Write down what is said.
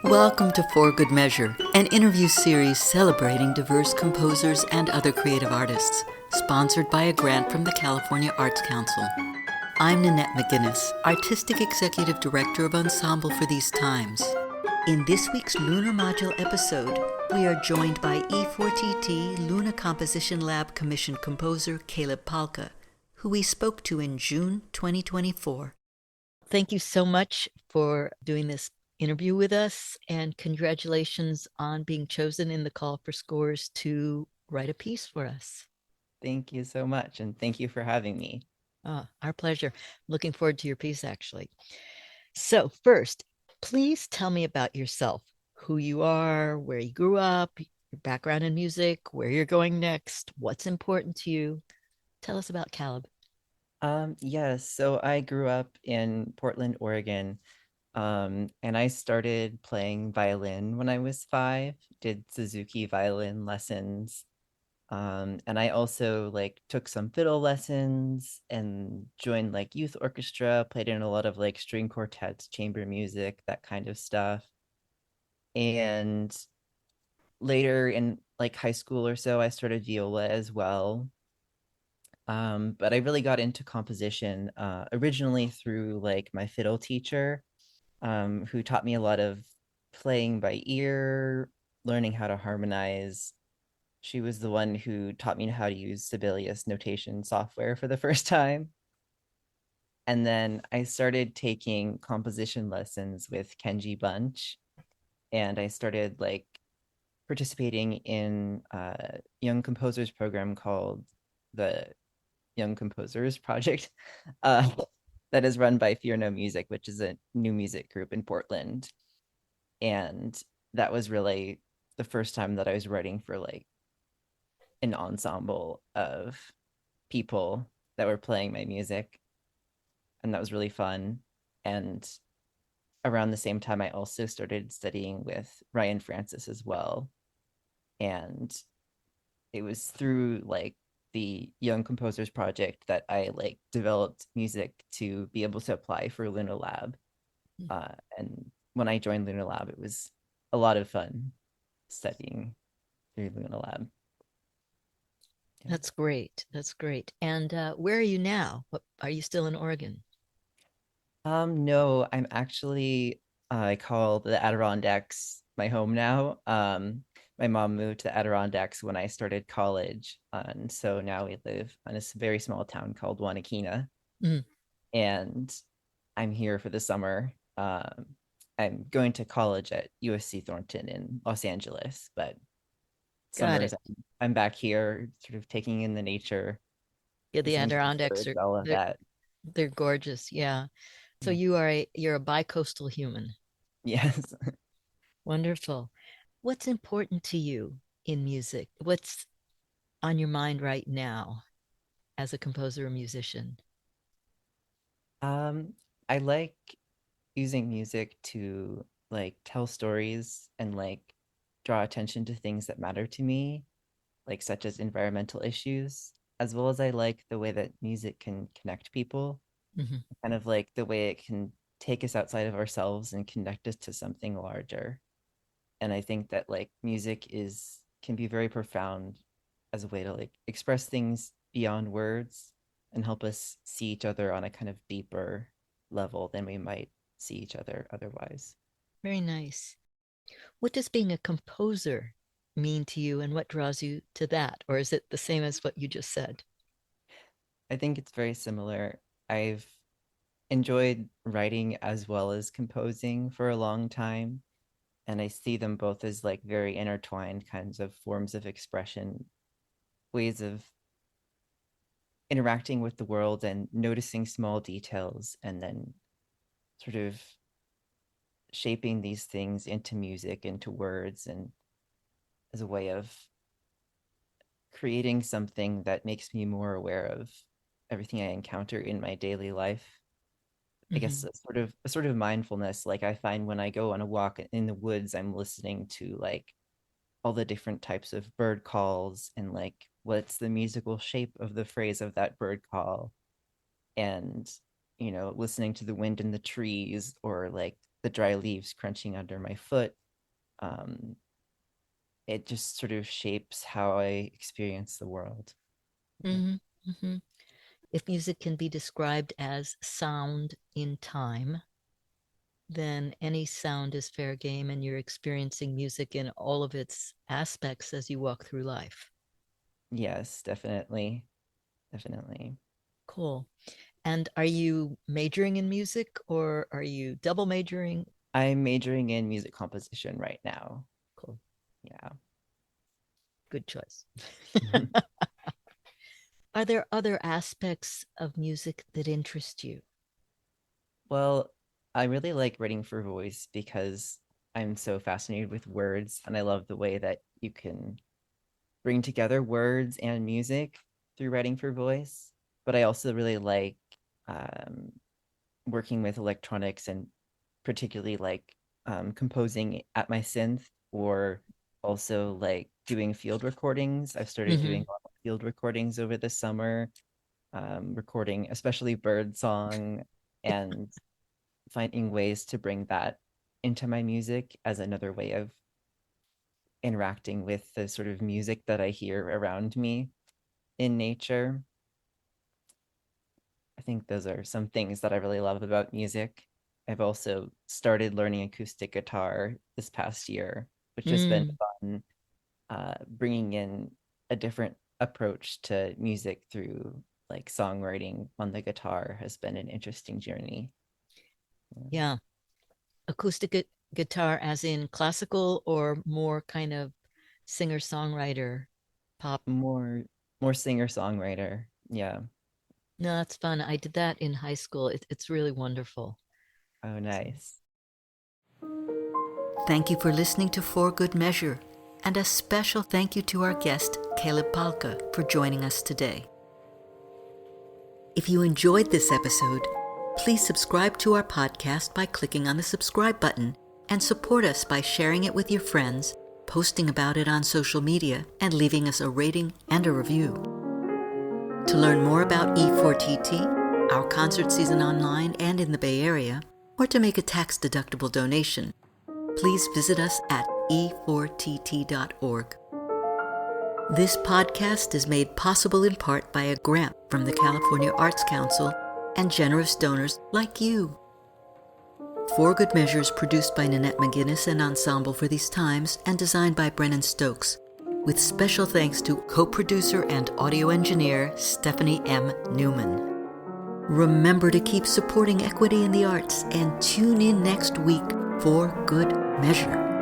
Welcome to For Good Measure, an interview series celebrating diverse composers and other creative artists, sponsored by a grant from the California Arts Council. I'm Nanette McGuinness, Artistic Executive Director of Ensemble for these times. In this week's Lunar Module episode, we are joined by E4TT Lunar Composition Lab Commission composer Caleb Palka, who we spoke to in June 2024. Thank you so much for doing this interview with us, and congratulations on being chosen in the call for scores to write a piece for us. Thank you so much, and thank you for having me. Our pleasure. Looking forward to your piece, actually. So first, please tell me about yourself, who you are, where you grew up, your background in music, where you're going next, what's important to you. Tell us about Caleb. Yes, so I grew up in Portland, Oregon. And I started playing violin when I was 5, did Suzuki violin lessons. And I also took some fiddle lessons and joined youth orchestra, played in a lot of string quartets, chamber music, that kind of stuff. And later in high school or so, I started viola as well. But I really got into composition originally through my fiddle teacher, who taught me a lot of playing by ear, learning how to harmonize. She was the one who taught me how to use Sibelius notation software for the first time. And then I started taking composition lessons with Kenji Bunch, and I started participating in a young composers program called the Young Composers Project. That is run by Fear No Music, which is a new music group in Portland. And that was really the first time that I was writing for an ensemble of people that were playing my music. And that was really fun. And around the same time, I also started studying with Ryan Francis as well. And it was through the Young Composers Project that I developed music to be able to apply for Lunar Lab. And when I joined Lunar Lab, it was a lot of fun studying through Lunar Lab. Yeah. That's great. That's great. And where are you now? Are you still in Oregon? No, I'm actually, I call the Adirondacks my home now. My mom moved to the Adirondacks when I started college. And so now we live in a very small town called Wanakina. Mm. And I'm here for the summer. I'm going to college at USC Thornton in Los Angeles, but summers I'm back here sort of taking in the nature. Yeah, the Adirondacks are all of that. They're gorgeous. Yeah. So you're a bi-coastal human. Yes. Wonderful. What's important to you in music? What's on your mind right now as a composer or musician? I like using music to tell stories and draw attention to things that matter to me, such as environmental issues, as well as I like the way that music can connect people, kind of the way it can take us outside of ourselves and connect us to something larger. And I think that music can be very profound as a way to express things beyond words and help us see each other on a kind of deeper level than we might see each other otherwise. Very nice. What does being a composer mean to you, and what draws you to that? Or is it the same as what you just said? I think it's very similar. I've enjoyed writing as well as composing for a long time, and I see them both as very intertwined kinds of forms of expression, ways of interacting with the world and noticing small details and then sort of shaping these things into music, into words, and as a way of creating something that makes me more aware of everything I encounter in my daily life. I guess a sort of mindfulness. I find when I go on a walk in the woods, I'm listening to all the different types of bird calls and what's the musical shape of the phrase of that bird call, and listening to the wind in the trees or the dry leaves crunching under my foot, it just sort of shapes how I experience the world. Mm-hmm. Mm-hmm. If music can be described as sound in time, then any sound is fair game, and you're experiencing music in all of its aspects as you walk through life. Yes, definitely. Definitely. Cool. And are you majoring in music or are you double majoring? I'm majoring in music composition right now. Cool. Yeah. Good choice. Are there other aspects of music that interest you? Well, I really like writing for voice because I'm so fascinated with words, and I love the way that you can bring together words and music through writing for voice. But I also really like um, working with electronics, and particularly like composing at my synth, or also like doing field recordings. I've started Mm-hmm. doing a lot of field recordings over the summer, recording especially bird song, and finding ways to bring that into my music as another way of interacting with the sort of music that I hear around me in nature. I think those are some things that I really love about music. I've also started learning acoustic guitar this past year, which has been Mm. fun, bringing in a different approach to music through like songwriting on the guitar has been an interesting journey. Yeah. Acoustic guitar, as in classical or more kind of singer songwriter pop? More more singer-songwriter. Yeah. No, that's fun. I did that in high school. It's really wonderful. Oh, So, nice. thank you for listening to For Good Measure, and a special thank you to our guest, Caleb Palka, for joining us today. If you enjoyed this episode, please subscribe to our podcast by clicking on the subscribe button and support us by sharing it with your friends, posting about it on social media, and leaving us a rating and a review. To learn more about E4TT, our concert season online and in the Bay Area, or to make a tax-deductible donation, please visit us at e4tt.org. This podcast is made possible in part by a grant from the California Arts Council and generous donors like you. For Good Measure is produced by Nanette McGuinness and Ensemble for These Times and designed by Brennan Stokes, with special thanks to co-producer and audio engineer Stephanie M. Neumann. Remember to keep supporting equity in the arts and tune in next week for Good Measure.